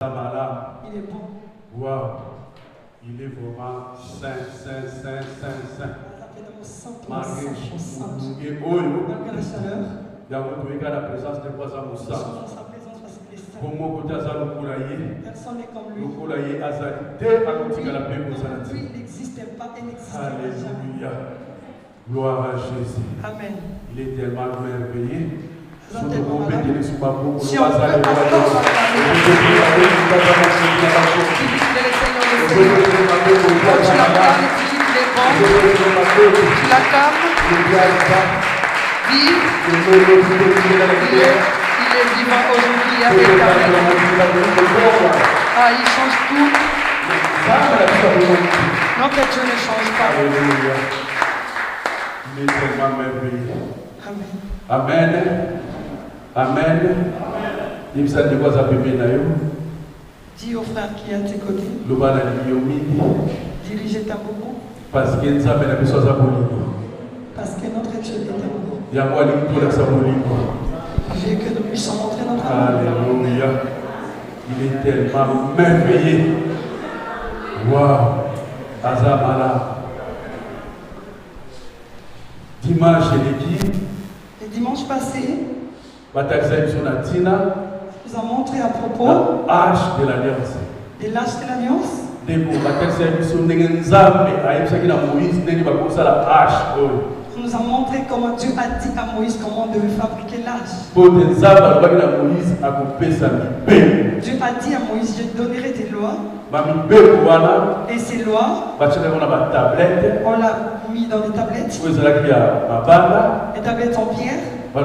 Il est bon. Waouh. Il est vraiment saint. Malgré la chaleur, il y a la présence de Kwaza Moussa. Comment personne n'est comme lui. Lui, il n'existait pas et n'existe jamais. Alléluia. Gloire à Jésus. Amen. Il est tellement merveilleux. Si on peut tu l'acclames, vive, il est vivant aujourd'hui avec ah, il change tout. Notre Dieu ne change pas. Alléluia. Il est tellement merveilleux. Amen. Amen. Dis au frère qui est à tes côtés, dirigez ta beaucoup. Parce que notre Dieu est amour. J'ai que nous puissions montrer notre amour. Alléluia. Il est tellement merveilleux. Waouh. Azamala. Dimanche, Le dimanche passé, nous avons montré à propos de l'alliance. de l'arche de l'alliance. On nous a montré comment Dieu a dit à Moïse comment on devait fabriquer l'arche. Dieu a dit à Moïse, je donnerai des lois. Et ces lois, on l'a mis dans des tablettes. Les tablettes en pierre. On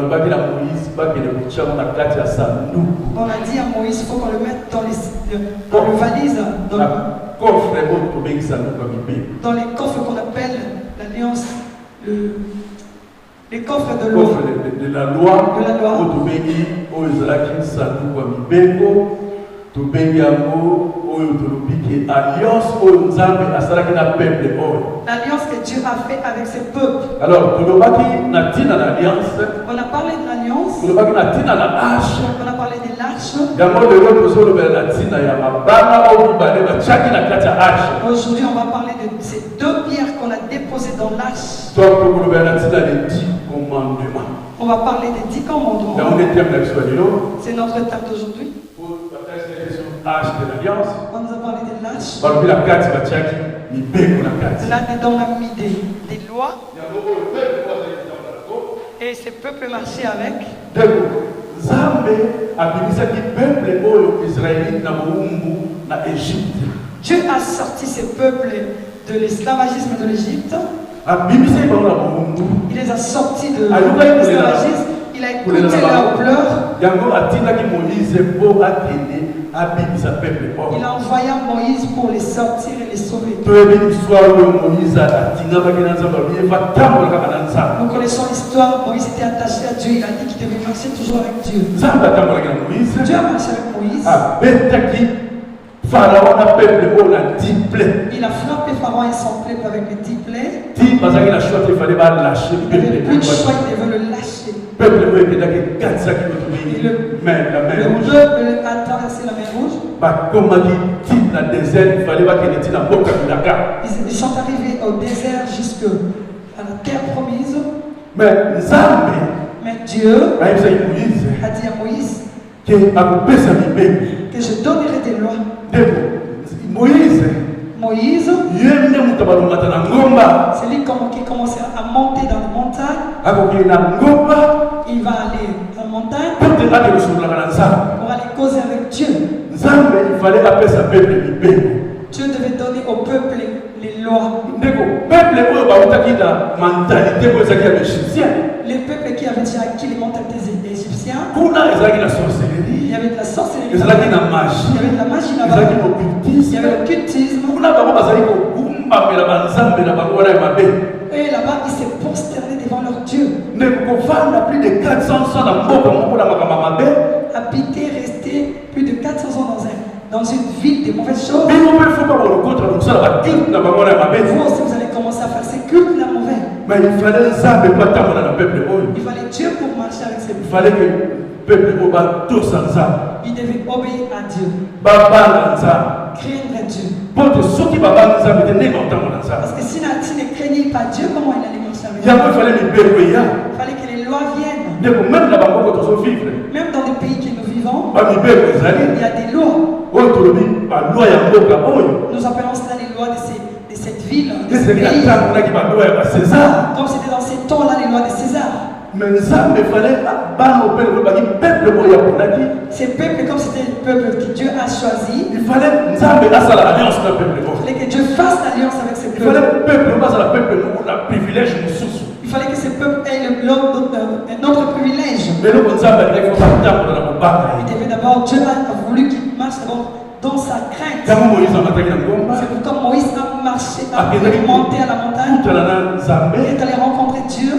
a dit à Moïse, il faut qu'on le mette dans le valise, dans les coffres qu'on appelle l'alliance, les coffres de loi. De la loi. L'alliance que Dieu a fait avec ses peuples. Alors, on a parlé de l'alliance. On a parlé de l'alliance. On a parlé de l'arche. Aujourd'hui, on va parler de ces deux pierres qu'on a déposées dans l'arche. On va parler des 10 commandements. C'est notre thème d'aujourd'hui. On nous a parlé de l'arche. Là-dedans, on a mis des lois. Et ces peuples marchaient avec. Dieu a sorti ces peuples de l'esclavagisme de l'Égypte. Il les a sortis de l'esclavagisme. Il a écouté leurs pleurs. Il a envoyé Moïse pour les sortir et les sauver. Nous connaissons l'histoire. Moïse était attaché à Dieu. Il a dit qu'il devait marcher toujours avec Dieu. Dieu a marché avec Moïse. Il a frappé Pharaon et son peuple avec les 10 plaies. Il n'avait plus de choix, il devait le lâcher. Le peuple a traversé la mer Rouge. Ils sont arrivés au désert jusqu'à la terre promise. Mais Dieu a dit à Moïse que je donnerai des lois. Moïse, c'est lui qui commençait à monter dans les montagnes. Il va aller à la montagne pour aller causer avec Dieu. Dieu devait donner au peuple les lois. Les peuples qui avaient déjà acquis les mentalités égyptiennes. Il y avait de la sorcellerie. Il y avait de la magie là-bas. Il y avait l'occultisme. Et là-bas, ils se prosternaient devant leur Dieu. Habiter, rester plus de 400 ans dans une ville de mauvaises choses. Vous aussi, vous allez commencer à faire ces cultes là mauvais. Mais il fallait ça, mais pas tant dans le peuple. Il fallait Dieu pour marcher avec ses peuples. Il fallait que le peuple obéisse tous ensemble. Il devait obéir à Dieu. Craindre Dieu. Parce que si tu ne craignais pas Dieu, comment il allait marcher avec Dieu? Il fallait que les lois viennent. Même dans des pays que nous vivons, il y a des lois. Nous appelons cela les lois de cette ville, de ce pays. Comme c'était dans ces temps-là les lois de César. Mais ces peuples, comme c'était le peuple que Dieu a choisi, il fallait que Dieu fasse l'alliance avec ces peuples. Il fallait que ces peuples aient un autre privilège. Il devait d'abord, Dieu a voulu qu'il marche d'abord dans sa crainte. C'est pourquoi Moïse a marché, a monté à la montagne, il est allé rencontrer Dieu.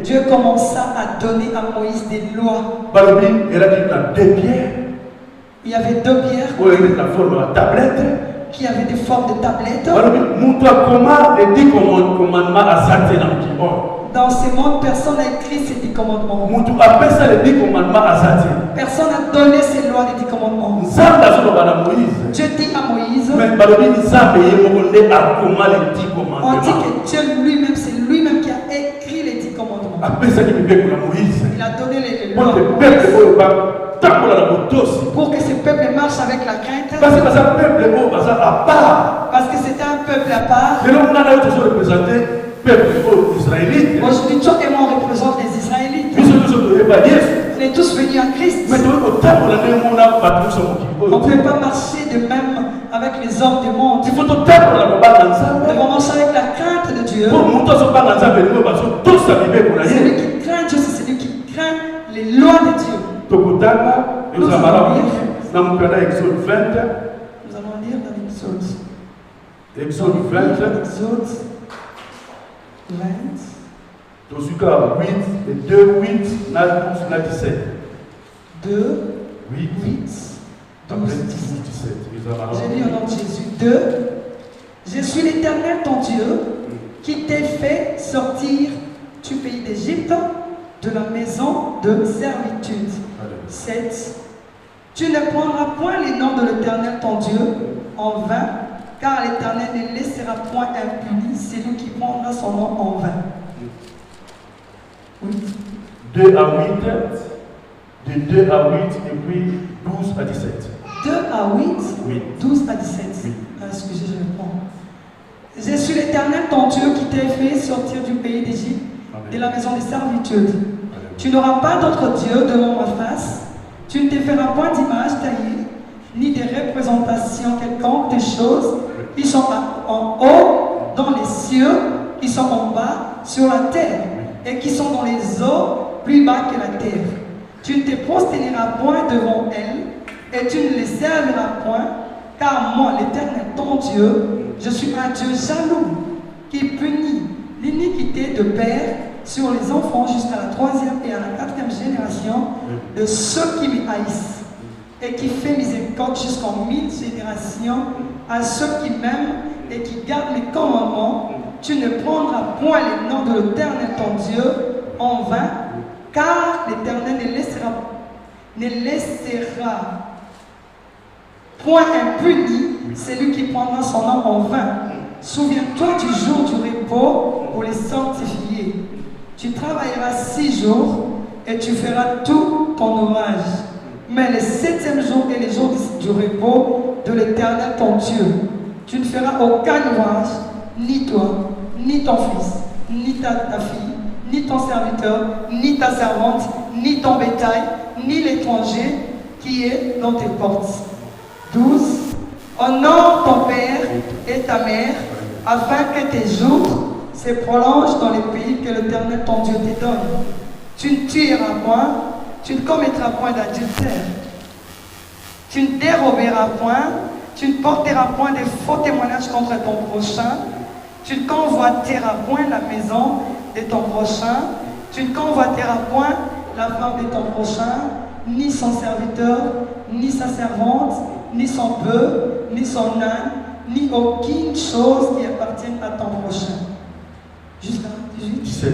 Dieu commença à donner à Moïse des lois. Il y avait 2 pierres qui avaient des formes de tablettes. Dans ces mondes, personne n'a écrit ces 10 commandements. Personne n'a donné ces lois des 10 commandements. Dieu dit à Moïse, on dit que Dieu lui-même, c'est lui-même qui a écrit les 10 commandements. Il a donné les lois pour que ce peuple marche avec la crainte. Parce que c'était un peuple à part. Aujourd'hui, toi et moi on représente les Israélites. On est tous venus à Christ. On ne peut pas marcher de même avec les hommes du monde. Nous devons marcher avec la crainte de Dieu. Celui qui craint Dieu, c'est celui qui craint les lois de Dieu. Nous allons lire dans l'Exode 20. Exode 20. 8 et 2, 8, 9, 17. 2, 8, 12, 17. J'ai lu au nom de Jésus. 2. Je suis l'Éternel ton Dieu qui t'ai fait sortir du pays d'Égypte, de la maison de servitude. 7. Tu ne prendras point les noms de l'Éternel ton Dieu en vain, car l'Éternel ne laissera point impuni celui qui prendra son nom en vain. 2 à 8, de 2 à 8 et puis 12 à 17. 2 à 8, 12 à 17. Excusez, je vais prendre. Je suis l'Éternel ton Dieu qui t'a fait sortir du pays d'Égypte, de la maison de servitude. Tu n'auras pas d'autre Dieu devant ma face. Tu ne te feras point d'image taillée, ni de représentation quelconque des choses qui sont en haut dans les cieux, qui sont en bas sur la terre, et qui sont dans les eaux plus bas que la terre. Tu ne te prosterneras point devant elles, et tu ne les serviras point, car moi, l'Éternel, ton Dieu, je suis un Dieu jaloux, qui punit l'iniquité de père sur les enfants jusqu'à la 3e et à la 4e génération de ceux qui me haïssent, et qui fait miséricorde jusqu'en 1000 générations à ceux qui m'aiment et qui gardent mes commandements. Tu ne prendras point les noms de l'Éternel ton Dieu en vain, car l'Éternel ne laissera point impuni celui qui prendra son nom en vain. Souviens-toi du jour du repos pour les sanctifier. Tu travailleras 6 jours et tu feras tout ton ouvrage. Mais le 7e jour est le jour du repos de l'Éternel ton Dieu. Tu ne feras aucun ouvrage, ni toi, ni ton fils, ni ta fille, ni ton serviteur, ni ta servante, ni ton bétail, ni l'étranger qui est dans tes portes. 12. Honore ton père et ta mère, afin que tes jours se prolongent dans les pays que l'Éternel ton Dieu te donne. Tu ne tueras point, tu ne commettras point d'adultère. Tu ne déroberas point, tu ne porteras point de faux témoignages contre ton prochain. Tu ne convoiteras point la maison de ton prochain. Tu ne convoiteras point la femme de ton prochain, ni son serviteur, ni sa servante, ni son bœuf, ni son âne, ni aucune chose qui appartienne à ton prochain. Jusqu'à 18. 17.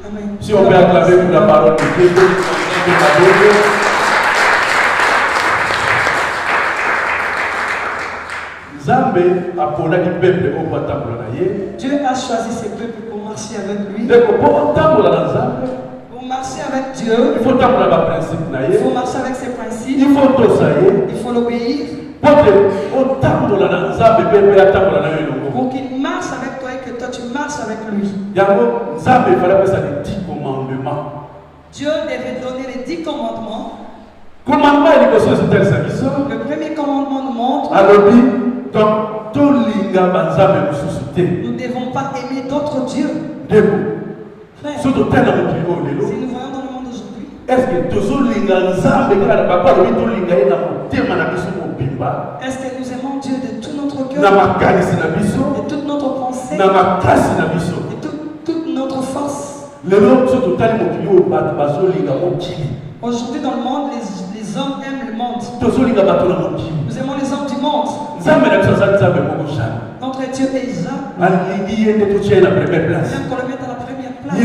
Amen. Si on peut acclamer pour la parole de Dieu. Dieu a choisi ses peuples pour marcher avec lui. Pour marcher avec Dieu, il faut marcher avec ses principes. Il faut l'obéir. Pour qu'il marche avec toi et que toi tu marches avec lui. Dieu devait donner les 10 commandements. Le premier commandement nous montre nous ne devons pas aimer d'autres dieux. Frère, si nous voyons dans le monde aujourd'hui, est-ce que nous aimons Dieu de tout notre cœur, de toute notre pensée, de toute notre force? Aujourd'hui dans le monde, les hommes aiment le monde. Nous aimons les hommes du monde. Notre Dieu est Jean. On aime qu'on le mette à la première place.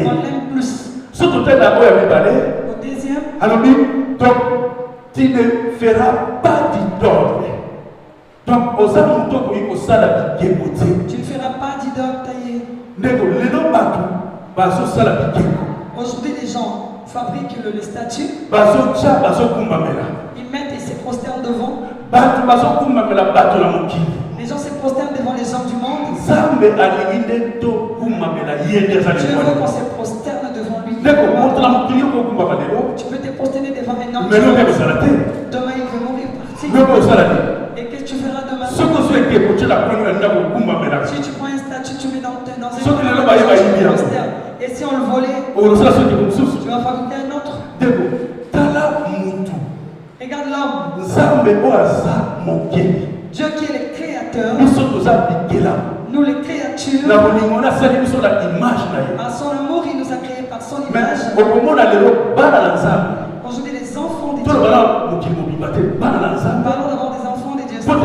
On l'aime plus. Au deuxième, donc tu ne feras pas d'idole. Donc tu ne feras pas d'idole taillée. Aujourd'hui, les gens fabriquent les statues. Ils mettent et se prosternent devant. Les gens se prosternent devant les hommes du monde. Dieu veut qu'on se prosterne devant lui. Tu peux te prosterner devant un homme. Demain, il veut mourir parti. Et qu'est-ce que tu feras demain? Si tu prends une statue, tu mets dans un et si on le volait, tu vas fabriquer un autre. Regarde l'homme. Dieu qui est le créateur. Nous les créatures. À son amour, il nous a créés par son image. Aujourd'hui, les enfants de Dieu. Parlons d'avoir des enfants de Dieu. Parce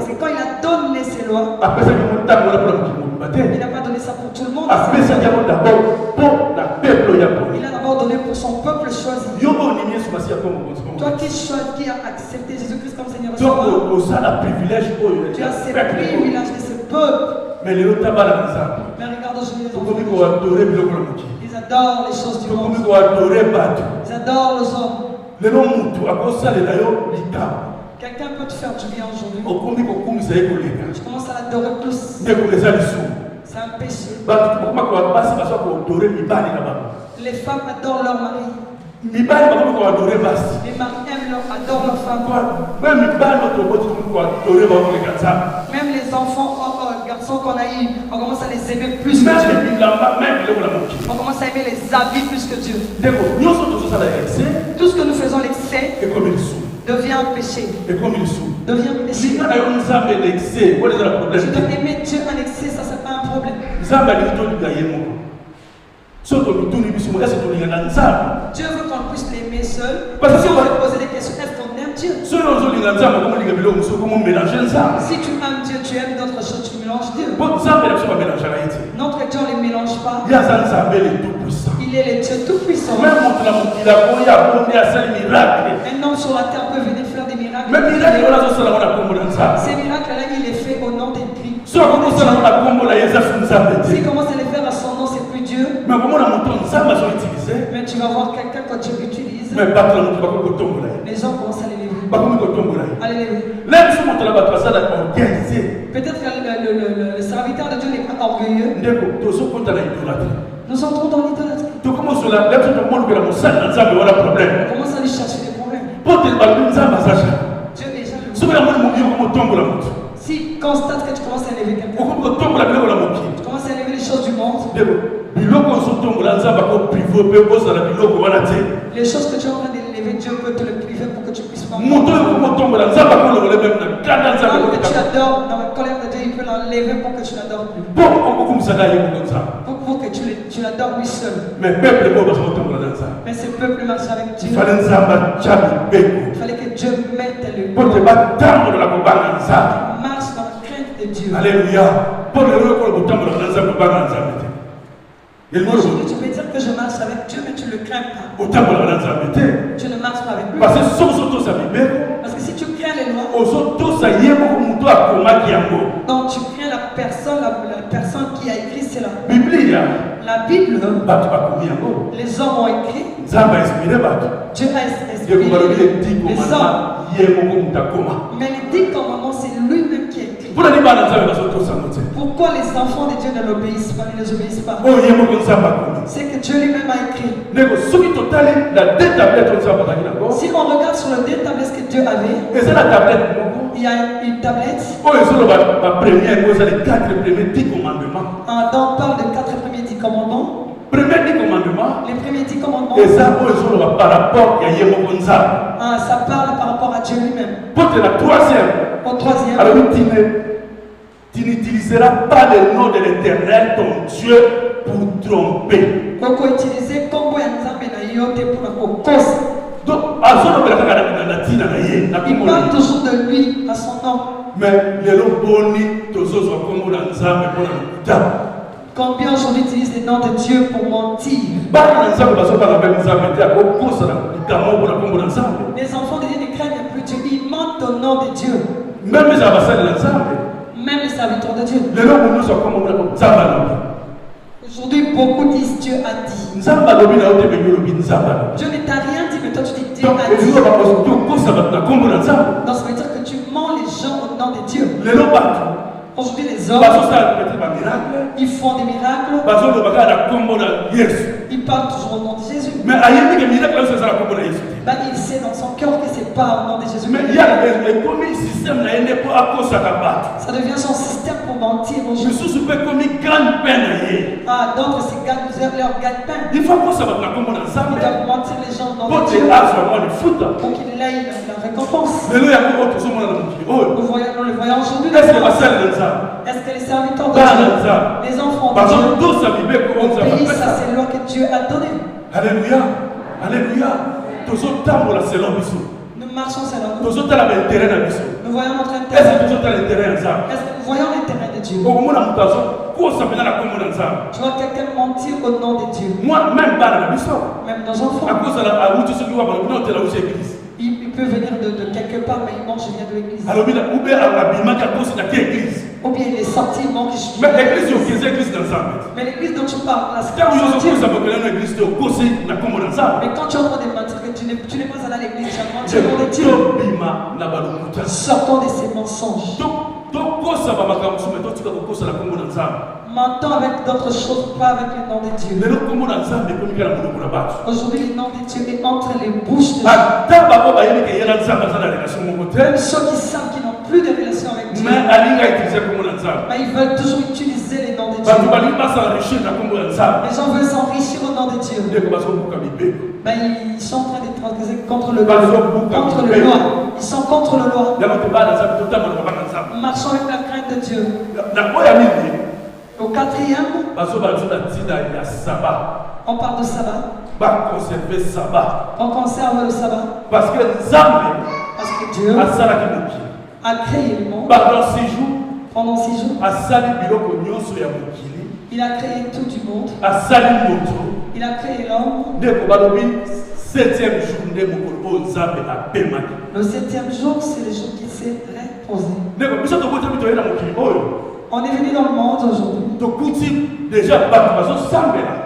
que quand il a donné ses lois, il n'a pas donné ça pour tout le monde. Il a d'abord donné pour son peuple choisi. Toi qui as accepté Jésus-Christ comme Seigneur et Sauveur, tu as ces privilèges de ce peuple. Mais regarde aujourd'hui les enfants. Ils adorent les choses du monde. Ils adorent les hommes. Quelqu'un peut te faire du bien aujourd'hui. Tu commences à l'adorer plus. C'est un péché. Les femmes adorent leur mari. Les maris adorent leur femme. Même les enfants, garçons qu'on a eu, on commence à les aimer plus que Dieu. On commence à aimer les habits plus que Dieu. Tout ce que nous faisons l'excès devient un péché. Devient un péché. Tu dois aimer Dieu en excès, ça c'est pas un problème. Dieu veut qu'on puisse l'aimer seul. Parce que si on veut poser des questions, est-ce qu'on aime Dieu? Si tu aimes Dieu, tu aimes d'autres choses, tu mélanges Dieu. Notre Dieu, on ne les mélange pas. Il est le Dieu tout-puissant. Un homme sur la terre peut venir faire des miracles. Ces miracles-là, il les fait au nom des Christ. S'il commence à les faire à son nom, c'est plus Dieu. Mais tu vas voir quelqu'un quand Dieu l'utilise. Les gens commencent à l'élever. Peut-être que le serviteur de Dieu n'est pas orgueilleux. Nous entrons dans l'idolâtrie. On commence à lui chercher des problèmes. Dieu est jaloux. Si constate que tu commences à élever quelqu'un, tu commences à élever les choses du monde, les choses que tu es en train d'élever, Dieu peut te les priver pour que tu puisses pas. Quand tu adores dans la colère de Dieu, il peut l'enlever pour que tu l'adores plus. Pour que tu l'adores lui seul. Mais ce peuple marche avec Dieu. Il fallait que Dieu mette le marche dans la crainte de Dieu. Alléluia. Aujourd'hui, tu peux dire que je marche avec Dieu, mais tu le Tu ne marches pas avec lui. Parce que si tu crains les lois, donc tu crains la personne qui a écrit cela. La Bible, les hommes ont écrit. Dieu a inspiré les hommes. Mais les 10 commandements, c'est lui-même qui a écrit. Pourquoi les enfants de Dieu ne l'obéissent pas, ne les obéissent pas? C'est que Dieu lui-même a écrit. Si on regarde sur le deux tablettes que Dieu avait, il y a une tablette. Donc on parle de 4 premiers 10 commandements. Les premiers 10 commandements. Ça parle par rapport à Dieu lui-même. Au troisième. Alors tu n'utiliseras pas le nom de l'Éternel, ton Dieu, pour tromper. Donc, il parle toujours de lui à son nom. Mais combien aujourd'hui utilisent le nom de Dieu pour mentir? Les enfants de Dieu ne craignent plus Dieu, ils mentent au nom de Dieu. Même les serviteurs de Dieu. Aujourd'hui, beaucoup disent Dieu a dit. Dieu ne t'a rien dit, mais toi tu dis Dieu a dit. Donc ça veut dire que tu mens les gens au nom de Dieu. Aujourd'hui, les hommes, ils font des miracles. Ils parlent toujours au nom de Jésus. Mais il sait dans son cœur que ce n'est pas au nom de Jésus. Mais il y a un système ça devient son système pour mentir aux gens. D'autres, c'est leur gagne-pain. Il faut que ça va ils doivent mentir les gens dans le Dieu pour qu'il ait la récompense. Nous le voyons aujourd'hui. Est-ce que les serviteurs de Dieu, les enfants de Dieu, obéissent à ces lois que Dieu a données? Alléluia. Alléluia. Nous marchons selon nous. Nous voyons notre intérêt. Est-ce que nous voyons l'intérêt de Dieu? Tu vois quelqu'un mentir au nom de Dieu. Même nos enfants. Il peut venir de quelque part, mais il mange, je viens de l'église. Ou bien il est sorti, il mange. Mais l'église dont tu parles, là, c'est mais quand tu es en train de mentir que tu n'es pas allé à l'église, tu as menti au nom de Dieu. Sortons de ces mensonges. Mentons avec d'autres choses, pas avec le nom de Dieu. Aujourd'hui, le nom de Dieu est entre les bouches de Dieu. Ceux qui savent qu'ils n'ont plus de relation avec Dieu, mais ils veulent toujours utiliser les noms de Dieu. Les gens veulent s'enrichir au nom de Dieu. Ils sont en train de transgresser contre le loi. Ils sont contre le loi. Marchons avec la crainte de Dieu. Au quatrième, on parle de sabbat. On conserve le sabbat. Parce que Dieu a créé le monde. Pendant 6 jours, il a créé tout du monde. Il a créé l'homme. Le 7e jour, c'est le jour qui s'est reposé. On est venu dans le monde aujourd'hui.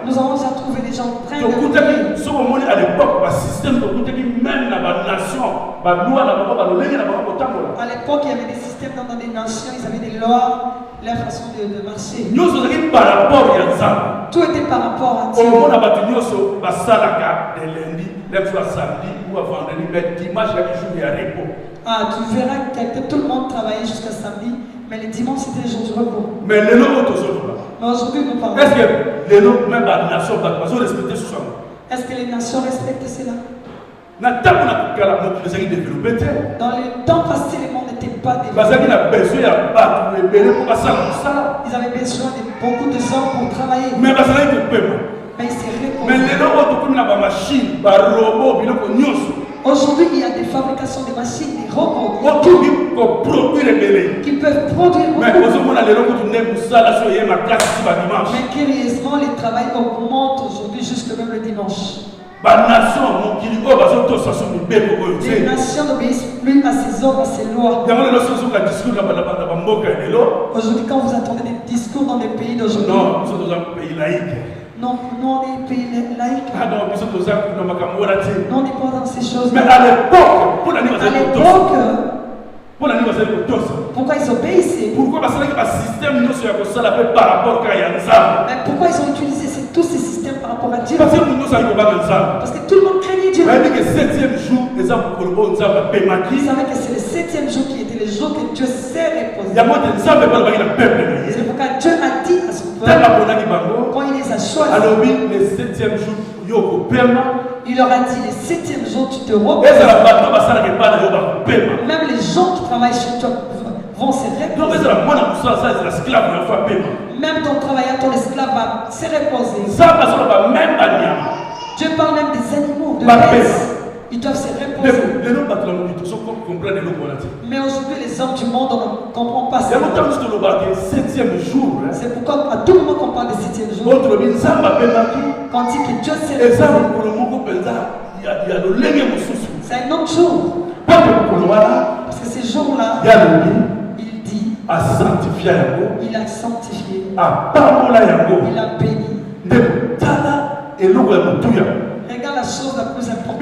Nous avons déjà trouvé des gens prêts de prier. À l'époque, il y avait des systèmes dans des nations, ils avaient des lois, leur façon de marcher. Tout était par rapport à Dieu. Tu verras que tout le monde travaillait jusqu'à samedi, mais les dimanches c'était le jour du repos. Mais aujourd'hui nous parlons. Est-ce que les nations respectent cela? Dans les temps passés, le monde n'était pas développé. Ils avaient besoin de beaucoup de gens pour travailler. Mais ils s'est reposé. Aujourd'hui, il y a des fabrications de machines, des robots qui peuvent produire beaucoup. Mais curieusement, les travail augmente aujourd'hui jusque même le dimanche. Les nations n'obéissent plus à ses ordres, à ses lois. Aujourd'hui, quand vous entendez des discours dans des pays d'aujourd'hui, non, nous sommes dans un pays laïque. Non, nous on est pays laïque. Ah non, nous sommes dans un pays laïque. Non, on n'est pas dans ces choses. Mais à l'époque, pour pourquoi ils obéissaient? Pourquoi? Parce que le système nous par rapport à mais pourquoi ils ont utilisé tous ces systèmes par rapport à Dieu? Parce que tout le monde craignait Dieu. Vous savez que le 7e jour, ils savaient que c'est le 7e jour qui était le jour que Dieu s'est reposé. C'est pourquoi Dieu a dit à son peuple, quand il les a choisis, le 7e jour, il leur a dit, le 7e jour, tu te reposes. Même les gens qui travaillent chez toi vont se reposer. Même ton travailleur, ton esclave va se reposer. Dieu parle même des animaux, de bêtes. Ils doivent se reposer. Mais aujourd'hui, les hommes du monde, on ne comprend pas ça. C'est pourquoi à tout moment qu'on parle du 7e jour, quand on dit que Dieu s'est reposé, c'est un autre jour. Parce que ces jours-là, il dit, il a sanctifié, il a béni. Regarde la chose la plus importante.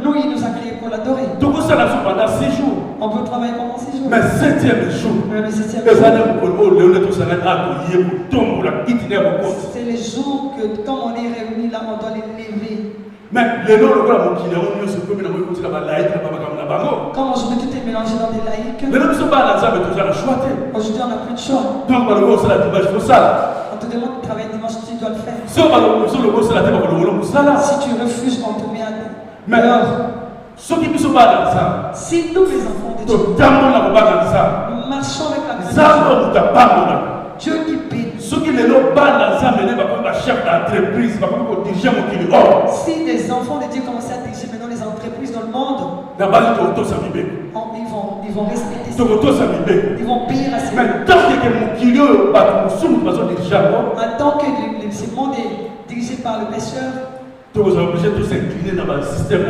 Nous, il nous a créés pour l'adorer. On peut travailler pendant 6 jours. Mais le 7e jour, c'est les jours que, quand on est réunis là, on doit les lever. Mais quand aujourd'hui tout est mélangé dans des laïcs, aujourd'hui on n'a plus de choix. Donc, on te demande de travailler dimanche, tu dois le faire. Si tu refuses, on te met à dos. Mais alors, si nous, les enfants de Dieu, nous marchons avec la grâce, Dieu qui bénit. Si des enfants de Dieu commencent à diriger maintenant les entreprises dans le monde, ils vont respecter ça. Ils vont payer à ces gens. En tant que ce monde est dirigé par le pécheur, on est obligé de s'incliner dans leur système.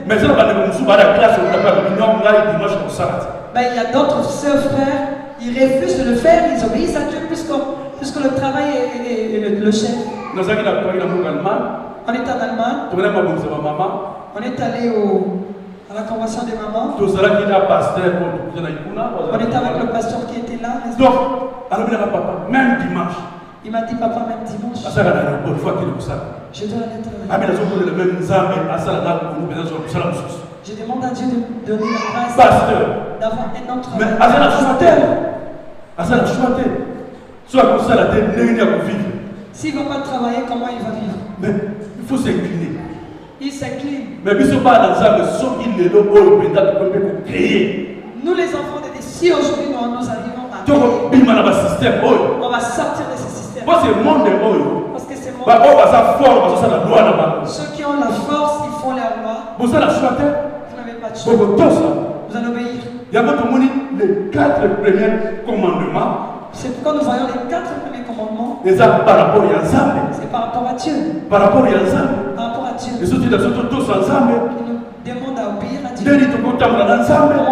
Mais il y a d'autres sœurs, frères, ils refusent de le faire, ils obéissent à Dieu puisque le travail est le chef. On est en Allemagne. On est allé à la convention des mamans. On était avec le pasteur qui était là. Donc, même dimanche. Il m'a dit, papa, même dimanche. Je dois aller travailler. Je demande à Dieu de donner la grâce d'avoir un autre S'il ne va pas travailler, comment il va vivre? Mais il faut s'incliner. Il s'incline. Mais nous, les enfants de Dieu, si aujourd'hui nous arrivons à on va sortir de ce système. Parce que c'est mon ceux qui ont la force, ils font la loi. Vous n'avez pas de choix. Vous allez obéir. Les 4 premiers commandements. C'est pourquoi nous voyons les 4 premiers commandements. C'est par rapport à Dieu. Par rapport à Dieu. Il nous demande à obéir à Dieu. Comment on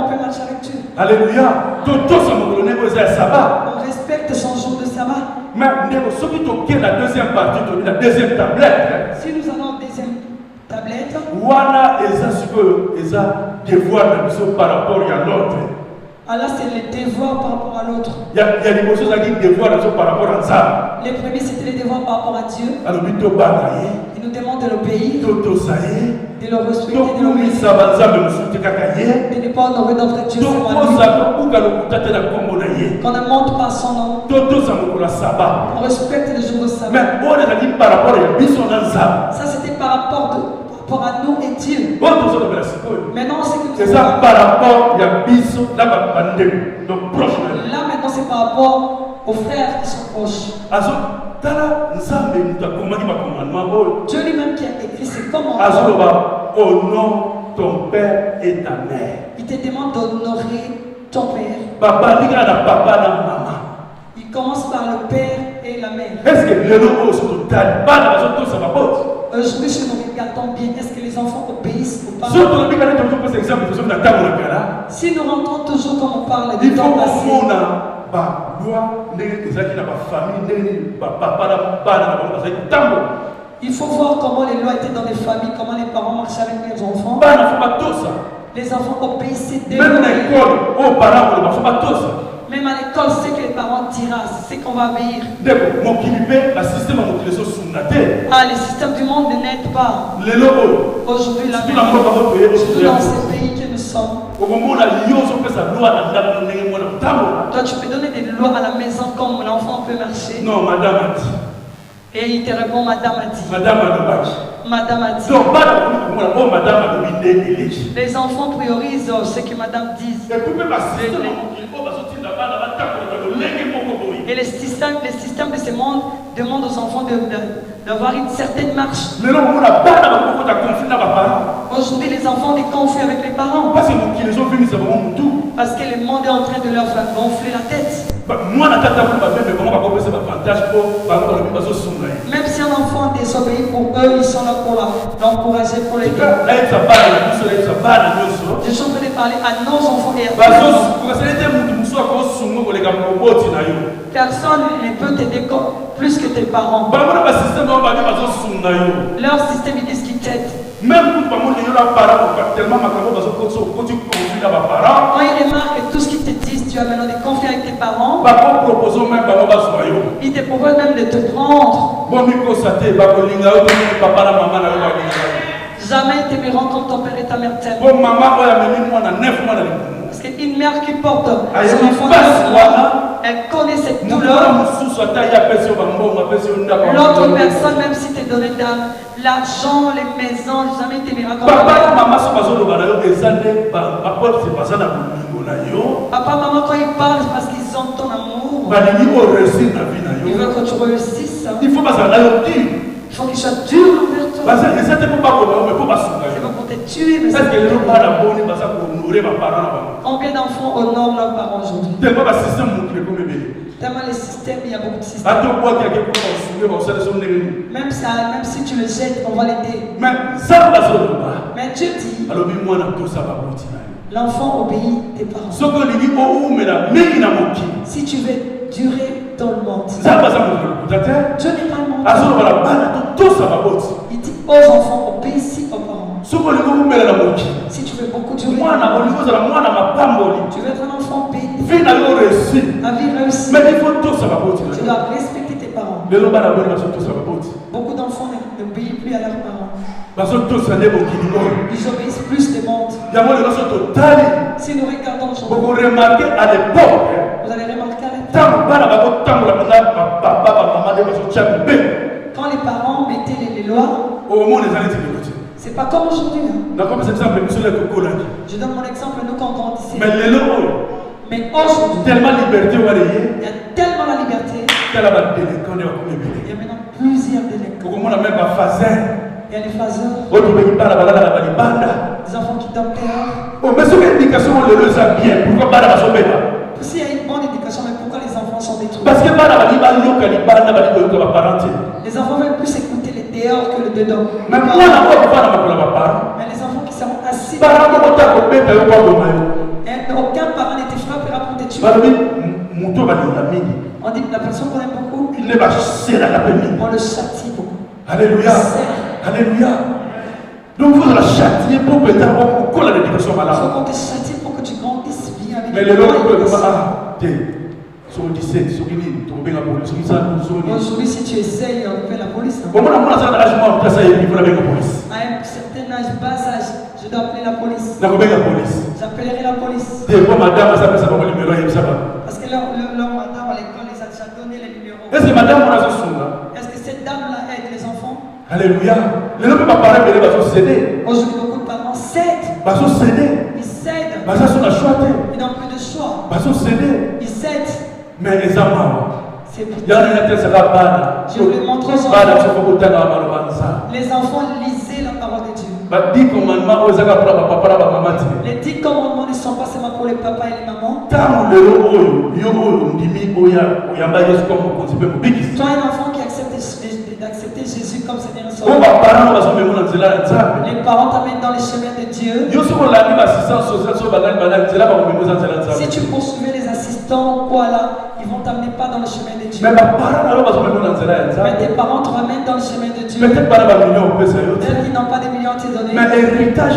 peut marcher avec Dieu? Alléluia. On respecte son jour de sabbat. Mais la deuxième partie, la deuxième tablette. Si nous avons une deuxième tablette, devoir par rapport à l'autre. Alors c'est le devoir par rapport à l'autre. Il y a des choses qui devoir par rapport à ça. Les premiers c'était le devoir par rapport à Dieu. Il nous demande de l'obéir, de le respecter, de l'obéir, de ne pas honorer notre Dieu sans lui. Qu'on ne monte pas son nom. On respecte le jour de sabbat. Ça c'était par rapport à nous et Dieu. Maintenant c'est que c'est ça par rapport à Biso, là maintenant c'est par rapport aux frères qui sont proches. Dieu lui-même qui a écrit ces commandements. Honore ton père et ta mère. Il te demande d'honorer ton père. Il commence par le père et et la mère. Est-ce que les locaux sont total? Aujourd'hui, si nous regardons bien, est-ce que les enfants obéissent aux parents? Si nous rentrons toujours comme on parle du temps passé, il faut voir comment les lois étaient dans les familles, comment les parents marchaient avec les enfants. Les enfants obéissaient dès même à l'école, aux parents, même à l'école, c'est que les parents diront, c'est qu'on va obéir. Ah, les systèmes du monde ne n'aident pas. Aujourd'hui, la surtout dans ces pays que nous sommes. Toi, tu peux donner des lois à la maison comme l'enfant peut marcher. Non, madame a dit. Et il te répond, madame a dit. Madame a dit. Madame a dit. Donc, madame a dit. Les enfants priorisent ce que madame dit. Et les systèmes de ce monde demandent aux enfants d'avoir une certaine marche. Aujourd'hui, les enfants ont des conflits avec les parents. Parce que le monde est en train de leur faire gonfler la tête. Même si un enfant désobéit pour eux, ils sont là pour l'encourager, pour l'aider. Je suis en train de parler à nos enfants et à personne ne peut t'aider plus que tes parents. Leur système, ils disent qu'ils t'aident. Même quand ils remarquent que tout ce qu'ils te disent, tu as maintenant des conflits avec tes parents. Ils te proposent même de te prendre. Jamais ils t'aimeront comme ton père et ta mère t'aiment. Parce qu'une mère qui porte son enfant, elle connaît cette douleur. L'autre personne, même si tu te donné l'argent, les maisons, jamais t'aimera comme maman, quand ils parlent, c'est parce qu'ils ont ton amour. Ils veulent que tu réussisses. Il faut qu'ils soient durs envers toi. C'est pas pour te tuer, mais c'est combien d'enfants honorent leurs parents aujourd'hui? Tellement les systèmes, il y a beaucoup de systèmes. Même si tu le jettes, on va l'aider. Mais Dieu dit, l'enfant obéit tes parents. Si tu veux durer dans le monde, Dieu n'est pas le monde. Il dit aux enfants, obéissez aux parents. Si tu veux beaucoup durer, tu veux être un enfant béni, un vie réussie, tu dois respecter tes parents. Beaucoup d'enfants n'obéissent plus à leurs parents. Ils obéissent plus des mondes. Si nous regardons aujourd'hui, vous remarquez à l'époque, vous allez remarquer à l'époque, quand les parents mettaient les lois, c'est pas comme aujourd'hui. Je donne mon exemple, nous quand on grandissait. Mais aujourd'hui, tellement liberté, il y a tellement la liberté. Il y a maintenant plusieurs délinquants. Il y a les phaseurs, des enfants qui dorment dehors. S'il y a une bonne éducation, mais pourquoi les enfants sont détruits? Parce que les enfants veulent plus écouter les dehors que le dedans. Mais les enfants qui sont assis, aucun parent ne te frappera pour te tuer. On dit que la personne qu'on aime beaucoup, on le châtie beaucoup. Alléluia. Alléluia. Donc vous la châtier pour que l'éducation malade. Il faut qu'on te châtie pour que tu grandisses bien. Mais les autres peuvent pas. Aujourd'hui, si tu essayes, on fait la police. À un certain âge, bas âge, je dois appeler la police. J'appellerai la police. Parce que leur madame à l'école les a déjà donné les numéros. Est-ce que cette dame-là aide les enfants? Alléluia. Aujourd'hui, beaucoup de parents cèdent. Ils cèdent. Ils n'ont plus de choix. Ils cèdent. Mais les amants, je vous le montre aux enfants. Les enfants lisaient la parole de Dieu. Les 10 commandements ne sont pas seulement pour les papas et les mamans. Toi, un enfant qui accepte d'accepter Jésus comme Seigneur et Sauveur. Les parents t'amènent dans les chemins de Dieu. Si tu poursuivais les assistants, voilà, ils vont t'amener pas dans le chemin de Dieu. Mais tes parents te ramènent dans le chemin de Dieu. Peut-être qu'ils n'ont pas des millions à te donner. Mais l'héritage,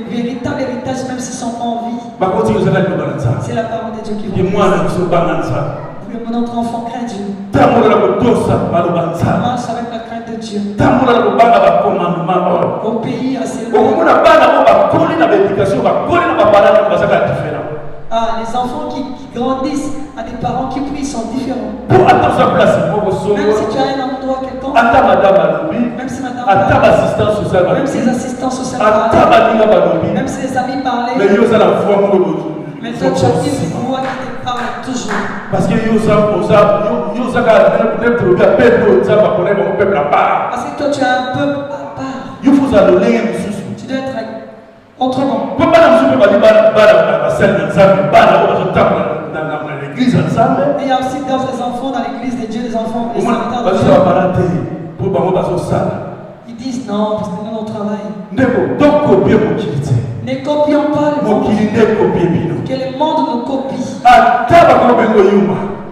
véritable héritage, même s'ils sont pas en vie. C'est la parole de Dieu qui vous notre enfant craint Dieu. Marche avec la crainte de Dieu. Au pays assez loin. Les enfants qui grandissent à des parents qui prient sont différents. Même si tu as un endroit quelconque, même si madame parle, même si les assistants sociaux parlent, même si les amis parlaient, mais toi tu as une voix qui te parle toujours. Parce que toi tu as un peuple à part. Tu dois être autrement. Et il y a aussi d'autres enfants dans l'église de Dieu, les enfants, les serviteurs de Dieu. Ils disent non, parce que nous on travaille. Ne copions pas le monde. Que le monde nous copie.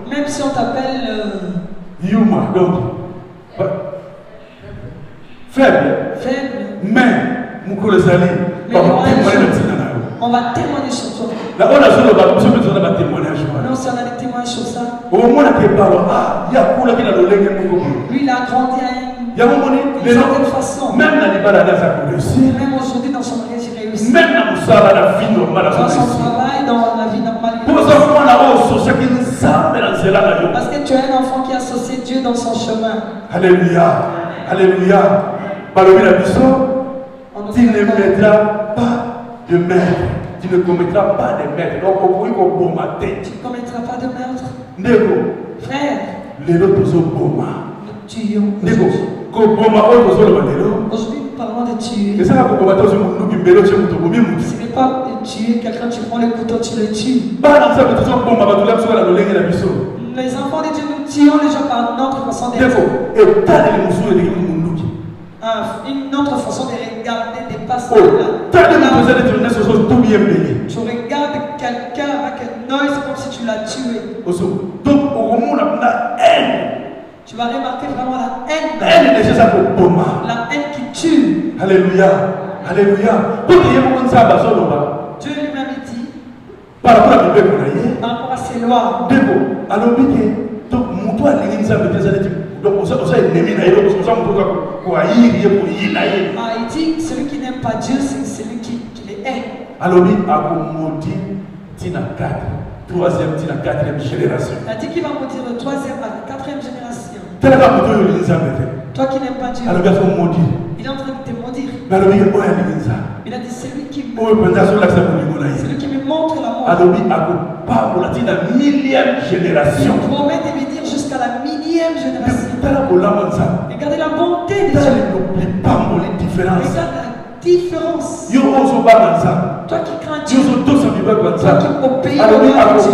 Même si on t'appelle Yuma, donc faible. Mais on va témoigner sur toi. Non, si on a des témoignages sur ça. Lui, il a grandi à une certaine façon. Même aujourd'hui, dans son mariage, il réussit. Dans son travail, dans la vie normale. Parce que tu as un enfant qui a associé Dieu dans son chemin. Alléluia. Alléluia. Tu ne mettras pas de maître. Tu ne commettras pas de maître. Donc, tu ne commettras pas de meurtre. Frère, les autres nous tuons. Aujourd'hui, nous parlons de tuer. Ce n'est pas de tuer quelqu'un, tu prends le couteau, tu le tues. Les enfants de Dieu, nous tuons les gens par notre façon de vivre. Une autre façon de regarder dépasse là. Tu regardes quelqu'un avec un œil, c'est comme si tu l'as tué. Tu vas remarquer vraiment la haine. La haine qui tue. Alléluia. Alléluia. Dieu lui-même dit par rapport à ses lois. Il dit celui qui n'aime pas Dieu, c'est celui qui les hait. Alors, il a maudit Tina 4, 3e, Tina 4e génération. Il a dit qu'il va maudire le 3e à la 4e génération. Toi qui n'aimes pas Dieu, il est en train de te maudire. Il a dit celui qui me montre l'amour. Il promet de venir jusqu'à la 1000e génération. Regardez la bonté de Dieu. Regarde la différence. Toi qui crains Dieu, toi qui obéis à Dieu,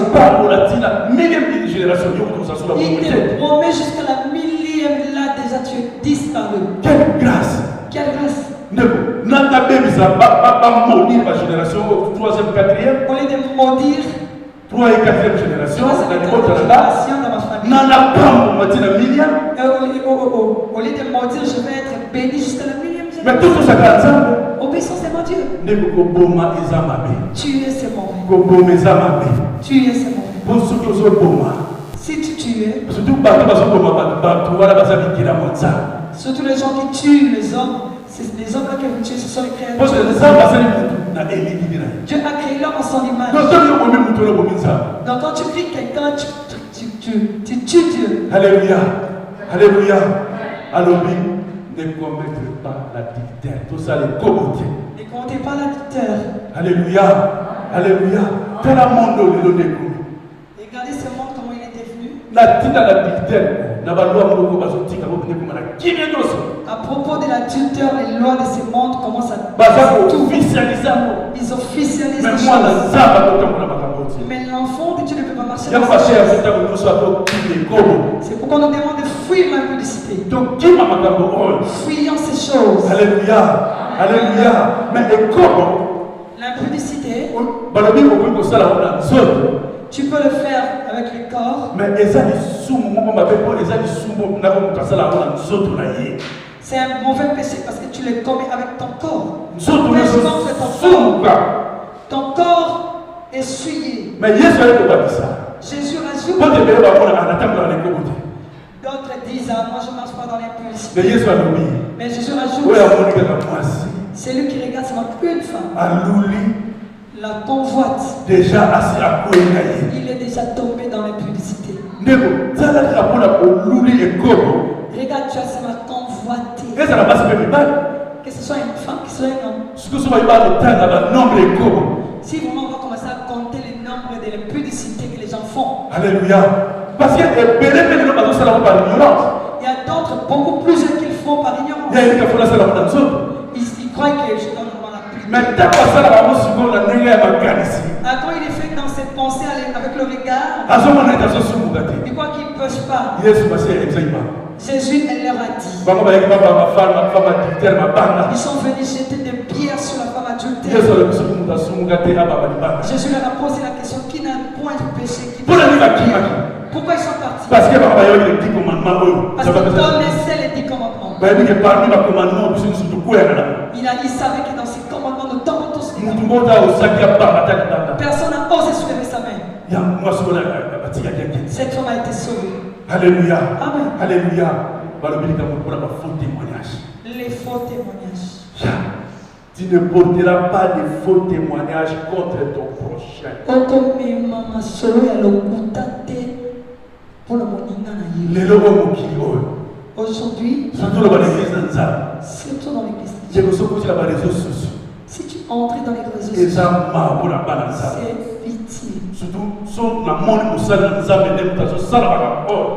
il te promet jusqu'à la 1000e, là déjà tu es disparu. Quelle grâce! Quelle grâce! Au lieu de maudire 3 et 4e génération, dans ma famille. Au lieu de maudire, je vais être béni jusqu'à la 1000e génération. Mais tout ça, obéissance à mon Dieu. Tu es ce mauvais. Tu es ce mauvais. Si tu tues, surtout les gens qui tuent les hommes, c'est les hommes que vous tuez, ce sont les créatures. Dieu a créé l'homme en son image. Donc quand tu cries quelqu'un, tu tues Dieu. Alléluia. Alléluia. Alléluia. Ne commettez pas l'adultère. Tout ça, les commettez. Ne commettez pas l'adultère. Alléluia. Alléluia. Tel un monde où le découvre. Regardez ce monde comment il est devenu. La tina l'adultère. À À propos de l'adultère, les lois de ce monde commencent à tout officialiser. Ils officialisent les choses. Mais l'enfant de Dieu ne peut pas marcher dans ces choses. C'est pourquoi on nous demande de fuir l'impudicité. Fuyons ces choses. Alléluia. Alléluia. Mais l'impudicité, tu peux le faire avec le corps. Mais c'est un mauvais péché parce que tu le commets avec ton corps. Ton corps essuyé. Mais Jésus rajoute. D'autres disent, moi je ne marche pas dans l'impudicité. Mais Jésus rajoute. C'est lui qui regarde seulement une femme. La convoite. Déjà assis à il est déjà tombé dans l'impudicité. Regarde, tu as seulement convoité. Que ce soit une femme, que ce soit un homme. Si vraiment on va commencer à compter les nombres de l'impudicité que les gens font. Alléluia. Parce qu'il y a d'autres beaucoup plus jeunes qui le font par ignorance. Ils croient que je donne la mais quand il est fait dans ses pensées avec le regard, il croit qu'ils ne peuvent pas. Jésus, elle leur a dit. Ils sont venus jeter des pierres sur la femme adultère. Jésus leur a posé la question, qui n'a point de péché? Pourquoi ils sont partis? Parce qu'ils connaissaient les 10 commandements. Il savait que dans ces commandements, nous tombons tous les deux. Personne n'a osé soulever sa main. Cette femme a été sauvée. Alléluia. Amen. Alléluia. Les faux témoignages. Tu ne porteras pas de faux témoignages contre ton prochain. Aujourd'hui, surtout dans l'église, si tu entres dans les réseaux sociaux, c'est pitié.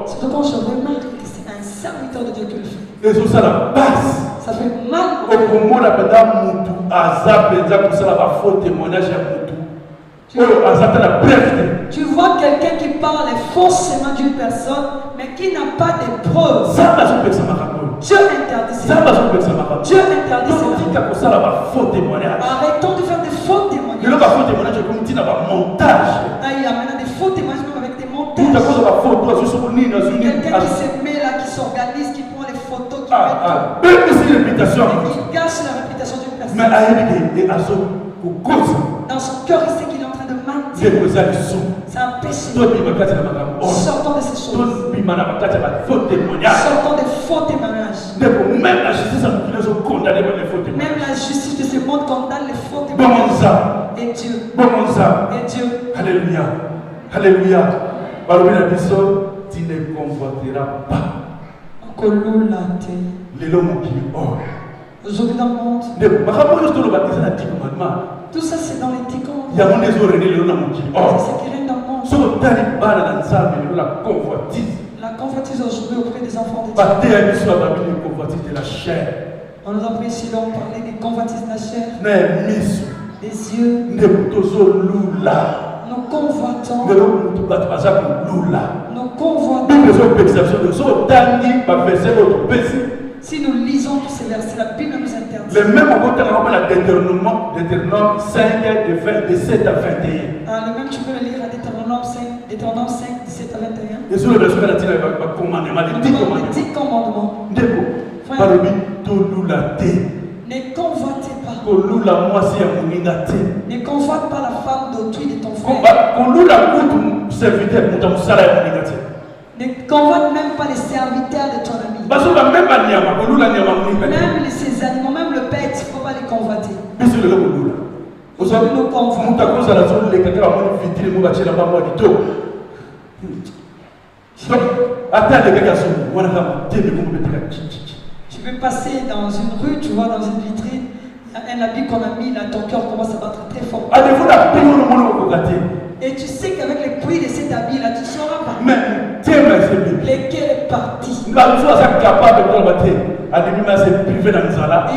Surtout quand je remarque que c'est un serviteur de Dieu qui le fait. Ça fait mal. Tu vois quelqu'un qui parle forcément d'une personne, mais qui n'a pas de preuves. Dieu interdit ça. Dieu interdit ça. Arrêtons de faire des faux témoignages. Il y a maintenant des faux témoignages même avec des montages. Quelqu'un qui se met là, qui s'organise, qui prend les photos, qui gâche la réputation d'une personne. Dans son cœur, il sait qu'il est en train de mentir. C'est un péché. Sortons de ces choses. Sortons des faux témoignages. Même la justice de ce monde condamne les faux témoignages. Et Dieu. Alléluia. Alléluia. Tu ne convoiteras pas. Aujourd'hui dans le monde, tout ça c'est dans les 10 commandements. C'est ce qui règne dans le monde. La convoitise aujourd'hui auprès des enfants de Dieu. On nous a pris ici donc parler des convoitises de la chair, des yeux. Nous convoitons. Nous convoitons. Si nous lisons tous ces versets, la Bible nous interdit. Le même Deutéronome 5, de 7 à 21. Le même tu peux le lire à Deutéronome 5, 17 à 21. Et sur le verset, les 10 commandements. Ne convoitez pas. Ne convoite pas la femme d'autrui de ton frère. Ne convoite même pas les serviteurs de ton ami. Même ces animaux, même le bête, il ne faut pas les convoiter. Aujourd'hui, nous convoitons. Tu peux passer dans une rue, tu vois, dans une vitrine, un habit qu'on a mis là, ton cœur commence à battre très fort. Et tu sais qu'avec les prix de cet habit là, tu sauras pas lequel est parti. y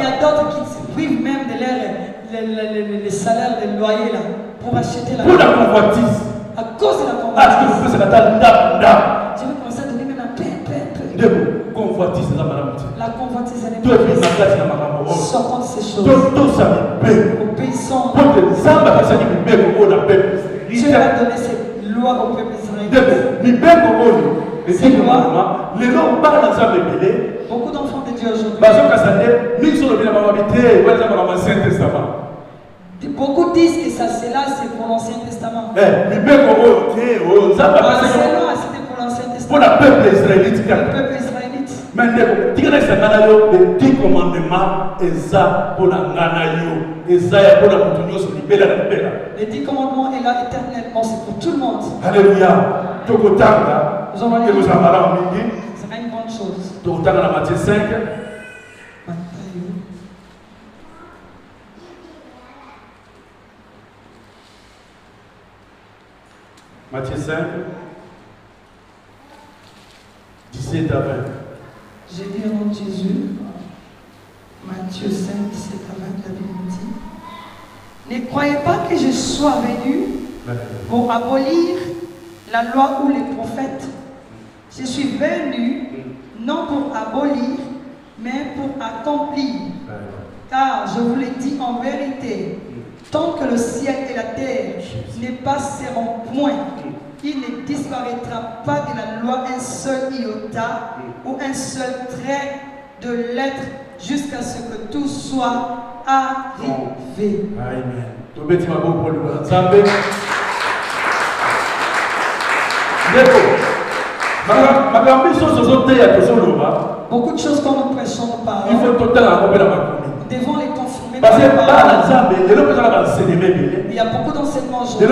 a d'autres qui se privent même de les salaires des loyers là, pour acheter la maison. Pour la convoitise. À cause de la convoitise. Je vais commencer à donner même un peu. La convoitise, elle est sortant de ces choses. Obéissant. Dieu a donné cette loi au peuple israélien. Ces lois, beaucoup d'enfants de Dieu aujourd'hui. Beaucoup disent que ça, c'est pour l'Ancien Testament. C'était pour l'Ancien Testament. Pour le peuple israélite. Le peuple israélite. Mais les 10 commandements, les 10 commandements est là éternellement, c'est pour tout le monde. Alléluia. Nous allons lire. C'est une bonne chose. Matthieu 5. Matthieu 5, 17 à 20. J'ai dit au nom de Jésus, Matthieu 5, 17 à 20, la Bible dit, ne croyez pas que je sois venu pour abolir la loi ou les prophètes. Je suis venu non pour abolir, mais pour accomplir. Car je vous l'ai dit en vérité, tant que le ciel et la terre ne passeront point, il ne disparaîtra pas de la loi un seul iota ou un seul trait de lettre jusqu'à ce que tout soit arrivé. Amen. Beaucoup de choses quand nous prêchons nos paroles, nous devons les confirmer. Parce que il y a beaucoup d'enseignements aujourd'hui.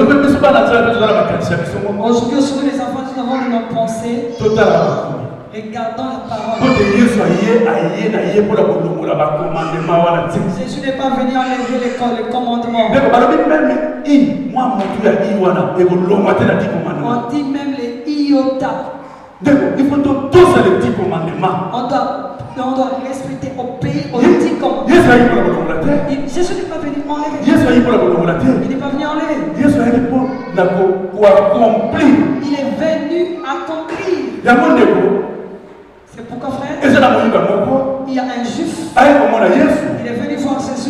Aujourd'hui, sur les enfants, nous avons de nos pensées. Regardons la parole. Jésus n'est pas venu enlever les commandements. On dit même les iota. Il faut tous les 10 commandements. On doit respecter, obéir aux 10 commandements. Jésus n'est pas venu enlever. Il n'est pas venu enlever. Il est venu accomplir. C'est pourquoi, frère, il y a un juif. Il est venu voir Jésus.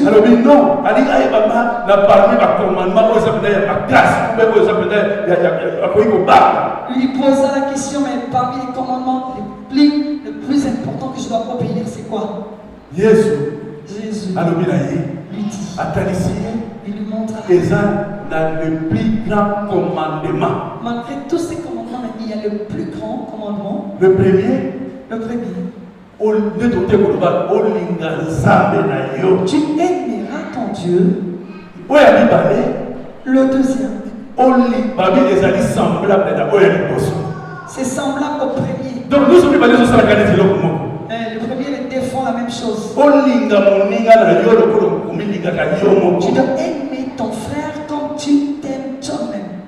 Il lui posa la question, mais parmi les commandements le plus important que je dois obéir, c'est quoi? Jésus lui dit, il lui montre le plus grand commandement. Malgré tous ces commandements, il y a le plus grand commandement. Le premier. Tu aimeras ton Dieu. Le deuxième. C'est semblable au premier. Donc nous sommes le premier défend la même chose. Tu dois aimer ton frère comme tu t'aimes toi-même.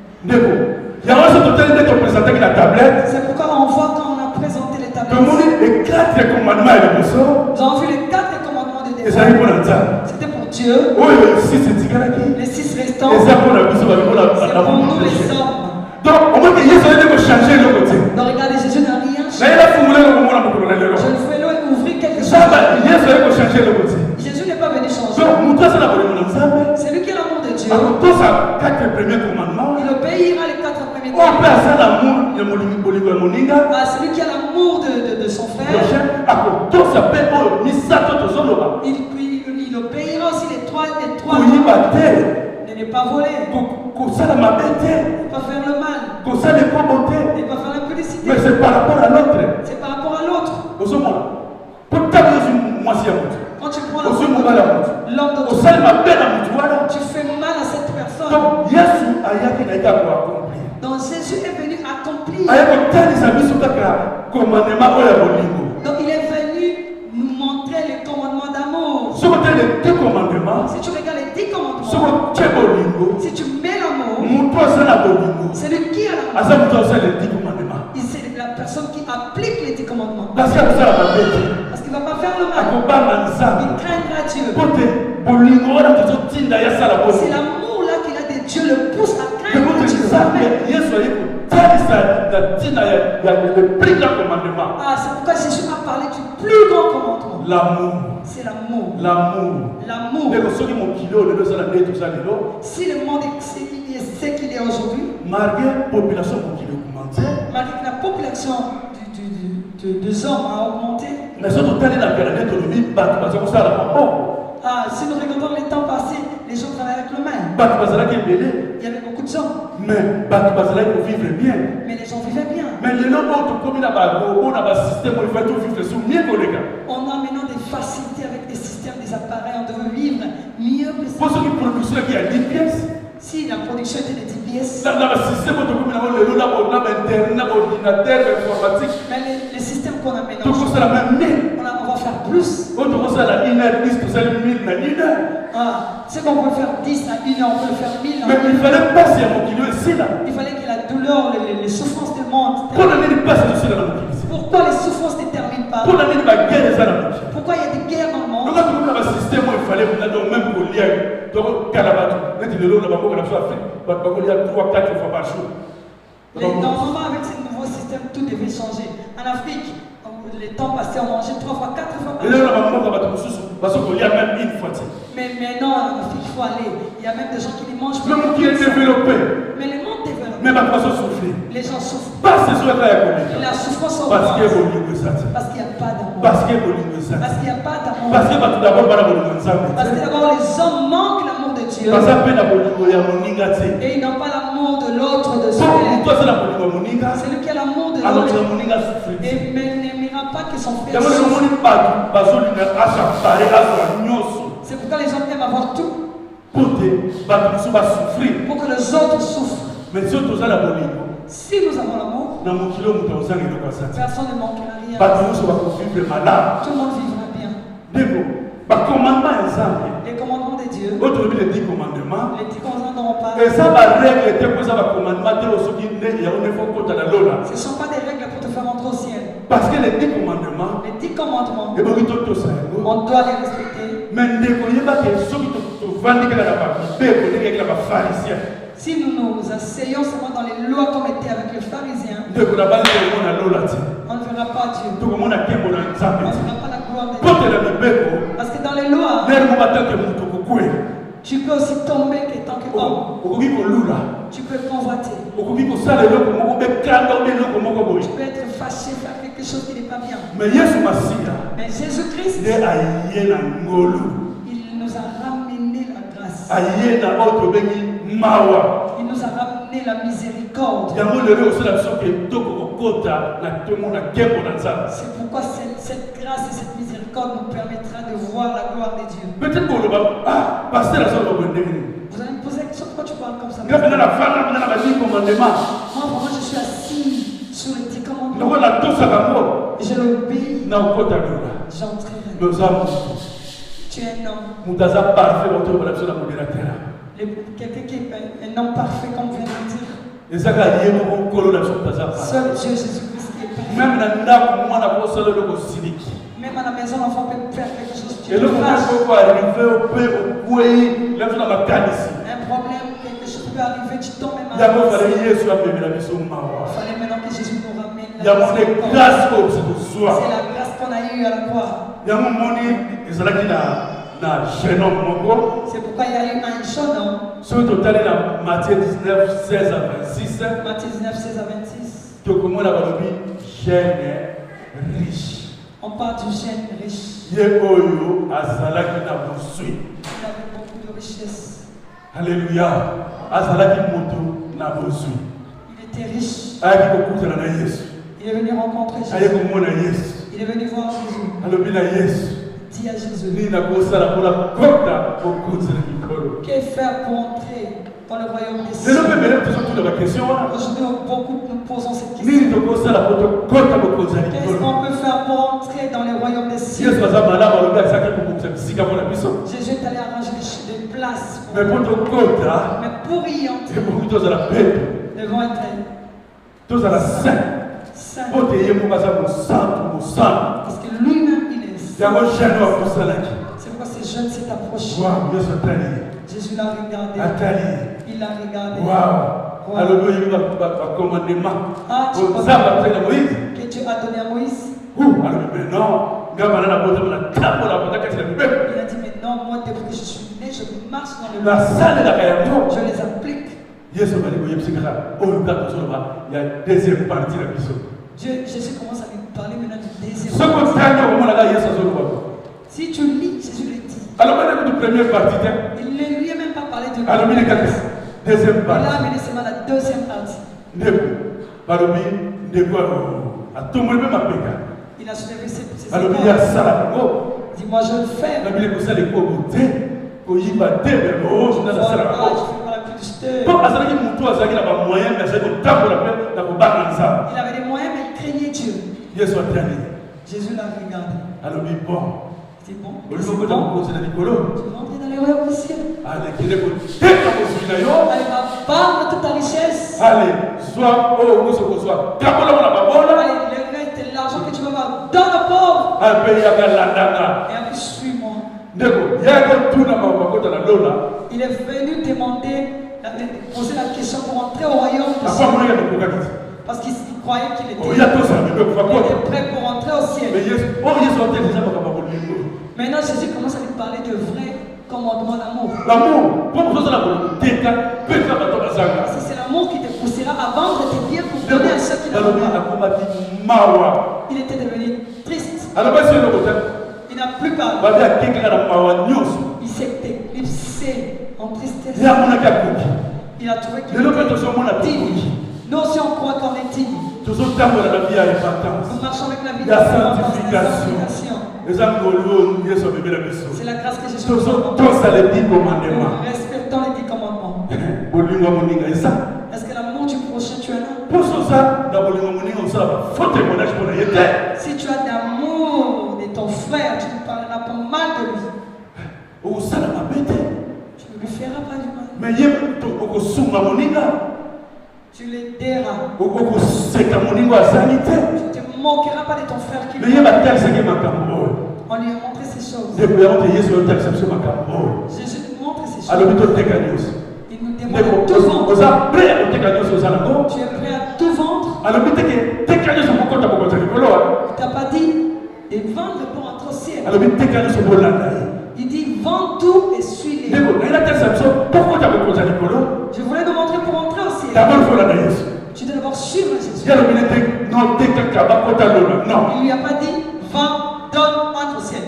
C'est pourquoi on voit quand on a présenté les tablettes. Nous avons vu les 4 commandements de Dieu. C'était pour Dieu. Les 6 restants, c'est pour nous les hommes. Donc, on va changer le côté. Donc, regardez, Jésus n'a rien changé. Je ne fais ouvrir quelque chose. Jésus n'est pas venu changer. C'est lui qui est l'amour de Dieu. Il obéira les 4 premiers commandements. C'est lui qui a l'amour de son frère. Il obéira aussi les 3 ne pas voler, ne pas faire le mal, ne pas faire l'impudicité. Mais c'est par rapport à l'autre. C'est par rapport à l'autre. Quand tu prends l'homme de Dieu, tu fais mal à cette personne. Donc Jésus est venu accomplir. Donc il est venu nous montrer les commandements d'amour. Si tu regardes les 10 commandements, si tu mets l'amour, c'est lui qui a l'amour. C'est la personne qui applique les 10 commandements. Parce qu'il ne va pas faire le mal. Dieu. C'est l'amour là qu'il a de Dieu le pousse à craindre Dieu. Ah, c'est pourquoi Jésus a parlé du plus grand commandement. L'amour. C'est l'amour. L'amour. L'amour. Si le monde est ce qu'il est aujourd'hui, malgré que la population des hommes a augmenté, ah, si nous regardons les temps passés, les gens travaillaient avec le main. Il y avait beaucoup de gens. Mais les gens vivaient bien. Mais les gens on a maintenant des facilités avec des systèmes, des appareils, on devait vivre mieux que ça. Si la production était de 10 pièces, mais les systèmes qu'on a maintenant, on va faire plus. C'est qu'on peut faire 10 à 1 heure, on peut le faire 1000. Mais il fallait passer à mon kilo ici là. Il fallait que la douleur, les souffrances du monde. Pourquoi les souffrances ne terminent pas? Pourquoi il y a des guerres dans le monde? Normalement, avec ce nouveau système, tout devait changer. En Afrique, les temps passés, on mangeait 3 fois, 4 fois par jour. Mais maintenant, en Afrique, il faut aller. Il y a même des gens qui ne mangent plus. Mais le monde développé. Les gens souffrent. La souffrance au monde. Parce qu'il n'y a pas d'amour. Parce qu'il n'y a pas d'amour. Parce que d'abord, les hommes manquent l'amour de Dieu. Et ils n'ont pas l'amour de l'autre de Dieu. C'est lui qui a l'amour de l'autre. Et n'aimera pas que son frère souffre. C'est pourquoi les gens aiment avoir tout. Pour que les autres souffrent. Mais si nous avons l'amour, si nous avons l'amour, personne ne manquera rien. Tout le monde vivra bien. Les commandements de Dieu, les 10 commandements dont on parle, ce ne sont pas des règles pour te faire entrer au ciel. Parce que les 10 commandements, on doit les respecter. Si nous nous asseyons seulement dans les lois comme était avec les pharisiens, on ne verra pas Dieu. On ne verra pas la gloire de Dieu. Parce que dans les lois, tu peux aussi tomber tant que homme. Tu peux convoiter. Tu peux être fâché, faire quelque chose qui n'est pas bien. Mais Jésus-Christ, il nous a ramené la grâce. Il nous a ramené la miséricorde. C'est pourquoi cette grâce et cette miséricorde nous permettra de voir la gloire de Dieu. Peut-être que vous allez me poser la question, pourquoi tu parles comme ça? Moi, vraiment, je suis assis sur les 10 commandements. Je l'obéis. J'entrerai. Tu es un homme. Quelqu'un qui est un homme parfait, comme vient de dire. Seul Dieu Jésus-Christ qui est parfait. Même à la maison, l'enfant peut faire quelque chose qui est un problème, quelque chose peut arriver, tu tombes même à la maison. Il fallait maintenant que Jésus nous ramène. C'est la grâce qu'on a eue à la croix. C'est pourquoi il y a eu un jeune homme. Matthieu 19, 16 à 26. On parle du jeune riche. Il avait beaucoup de richesses. Alléluia. Il était riche. Il est venu rencontrer Jésus. Il est venu voir Jésus. Dis à Jésus. Que faire pour entrer dans le royaume des cieux? Aujourd'hui, beaucoup nous posons cette question. Qu'est-ce qu'on peut faire pour entrer dans le royaume des cieux? Jésus est allé arranger des places. Mais pour y entrer, devons être saints. Parce que lui-même, il est saint. C'est pourquoi ce jeune s'est approché. Jésus l'a regardé. Il l'a regardé. Ah, tu penses que Dieu a donné à Moïse? Il a dit, mais non, moi, depuis que je suis né, je marche dans le monde. Je les applique. Il y a deuxième partie de la Jésus commence à lui parler maintenant du deuxième partie. Si tu lis, Jésus le dit. Alors, maintenant, la première partie, il ne lui a même pas parlé de deuxième partie. Il a amené seulement la deuxième partie. Il a soulevé ses épaules. Dis-moi, je le fais. Je fais il avait des moyens, mais il craignait Dieu. Jésus l'a regardé. C'est bon. Tu vas entrer dans les royaumes du ciel. Allez, va vendre toute ta richesse. Allez, le reste de l'argent que tu vas avoir dans le pauvre. Et après, suis-moi. Il est venu demander, poser la question pour entrer au royaume du ciel. Parce qu'il croyait qu'il était prêt pour entrer au ciel. Maintenant, Jésus commence à lui parler de vrai commandement d'amour. C'est l'amour qui te poussera à vendre tes biens pour donner à ceux qui n'ont rien. Il était devenu triste. Il n'a plus parlé. Il s'était éclipsé en tristesse. Il a trouvé qu'il était digne. Nous aussi on croit qu'on est digne. Nous marchons avec la vie de sanctification. C'est la grâce que Jésus nous donne. Respectons les 10 commandements. Est-ce que l'amour du prochain tu as là? Si tu as d'amour de ton frère, tu ne parleras pas mal de lui. Tu ne lui feras pas du mal. Tu l'aideras. Tu ne te moqueras pas de ton frère qui on lui a montré ces choses. Jésus nous montre ces choses. Il nous demande de tout vendre. Tu es prêt à tout vendre? Il t'a pas dit de vendre pour entrer au ciel. Il dit vends tout et suis-les. Je voulais te montrer pour entrer au ciel. Tu dois d'abord suivre Jésus. Il ne lui a pas dit vends, donne, entre au ciel.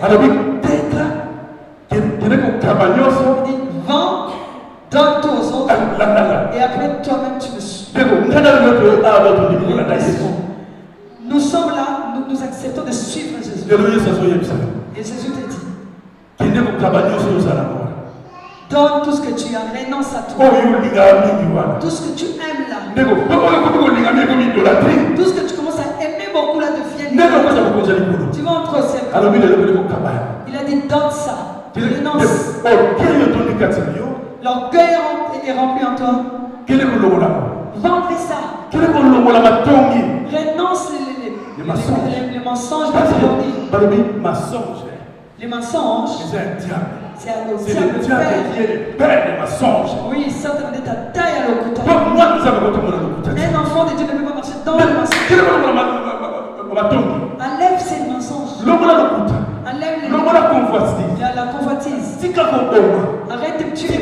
Il dit vends, donne tout aux autres. Et après toi-même tu me suis. Nous sommes là, nous acceptons de suivre Jésus. Et Jésus te dit donne tout ce que tu as, renonce à tout. Tout ce que tu aimes là. Tout ce que tu commences à aimer beaucoup là devient. Tu vas entrer au ciel. Il a dit donne ça. Renonce. L'orgueil est rempli en toi. Vendez ça. Renonce les mensonges. Les mensonges. C'est un diable père des mensonges. Oui, certainement de ta taille à l'hôpital. Un enfant de Dieu ne peut pas marcher dans le mensonge. Enlève ces mensonges. Enlève la convoitise. Arrête de tuer.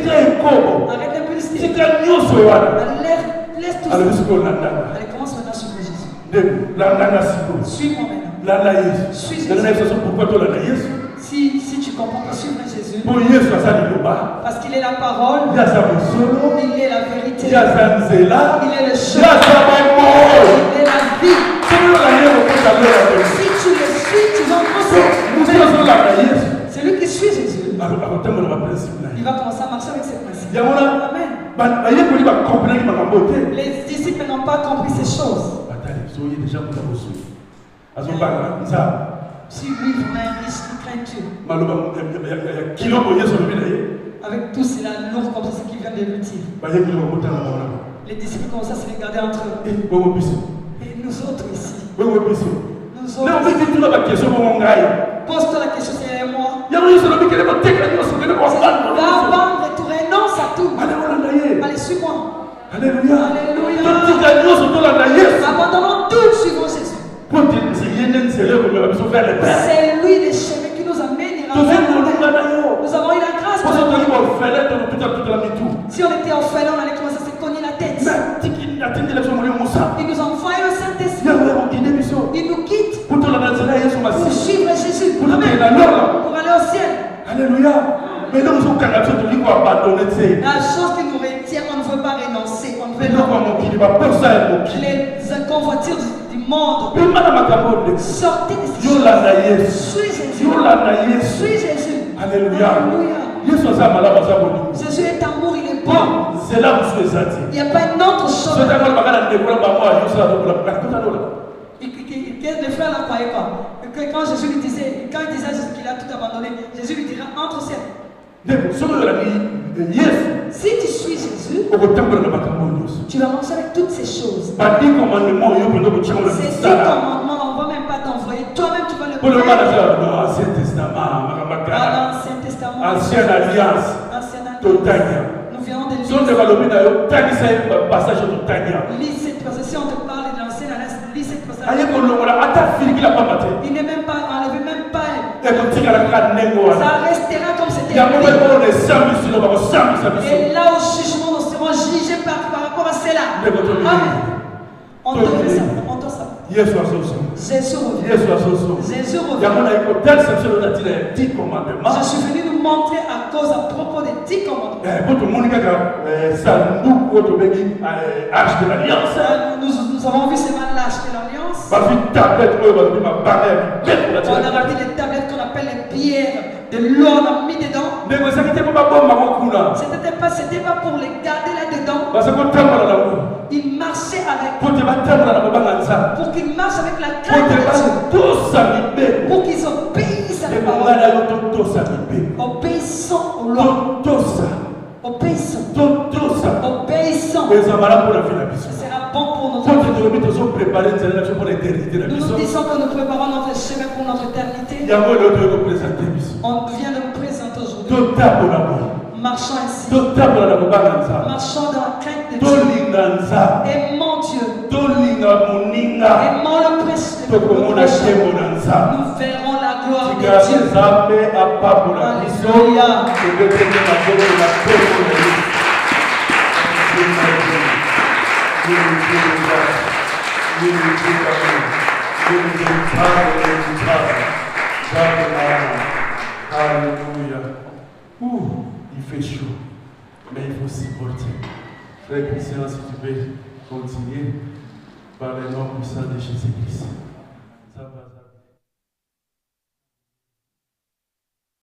Arrête de plus. Laisse tout ça. Allez, commence maintenant à suivre Jésus. Suis-moi maintenant. Suis Jésus. Si tu comprends que suivre Jésus, parce qu'il est la parole, il est la vérité, il est le chemin, il est la vie. Si tu le suis, tu vas commencer. C'est lui qui suit Jésus. Il va commencer à marcher avec ses principes. Amen. Les disciples n'ont pas compris ces choses. Si lui vraiment il craint Dieu. Avec tous ces lourds comme ça qui viennent de lui dire. Les disciples commencent à se regarder entre eux. Et nous autres ici. Nous Pose-toi la question, c'est moi. Va vendre et tu renonces à tout. Allez, suis-moi. Alléluia. Alléluia. Abandonnons tout, suivons Jésus. C'est lui le chemin qui nous amènera. Nous avons eu la grâce. Si on était orphelin, on allait commencer à se cogner la tête. Il nous envoie le Saint-Esprit. Il nous quitte pour suivre Jésus. Amen. Pour aller au ciel. Alléluia. Mais nous sommes capables de abandonner. La chose qui nous retient, on ne veut pas renoncer. On ne veut pas. Les convoitises du monde. Sortez de ces choses. Suis Jésus. Suis Jésus. Alléluia. Jésus est amour, il est bon. C'est là où je suis. Il n'y a pas une autre chose. Les frères là croyaient quoi? Quand Jésus lui disait, quand il disait à Jésus qu'il a tout abandonné, Jésus lui dira entre au ciel. Si tu suis Jésus, tu vas marcher avec toutes ces choses. Ces 10 commandements, on ne va même pas t'envoyer. Toi-même, tu vas le faire. Ancien Testament, Ancienne Alliance. Nous venons de lire. Lis cette passage. Si on te parle de l'Ancienne Alliance, lis cette passage. Il n'est même pas enlevé, même pas. Ça restera comme c'était. Et là au jugement, nous serons jugés par rapport à cela. Amen. On doit ça. Jésus revient. Jésus revient. Je suis venu nous montrer à cause, à propos des 10 commandements. Nous avons vu seulement l'arche de l'Alliance. On a pris les tablettes qu'on appelle les pierres de l'eau, on a mis dedans. C'était pas pour les garder là-dedans. Il marchait avec. Pour qu'ils marchent avec la crainte de Dieu. Pour qu'ils obéissent à la parole. Obéissant aux lois. Obéissant. Ce sera bon pour notre vie. Nous nous disons que nous préparons notre chemin pour notre éternité. On vient de nous présenter aujourd'hui. Marchons ainsi. Marchons dans la crainte de Dieu. Aimons Dieu. Aimons le prochain. Nous verrons la gloire de Dieu. Alléluia. Alléluia. Il fait chaud, mais il faut supporter. Frère Christian, si tu peux continuer par le nom puissant de Jésus-Christ.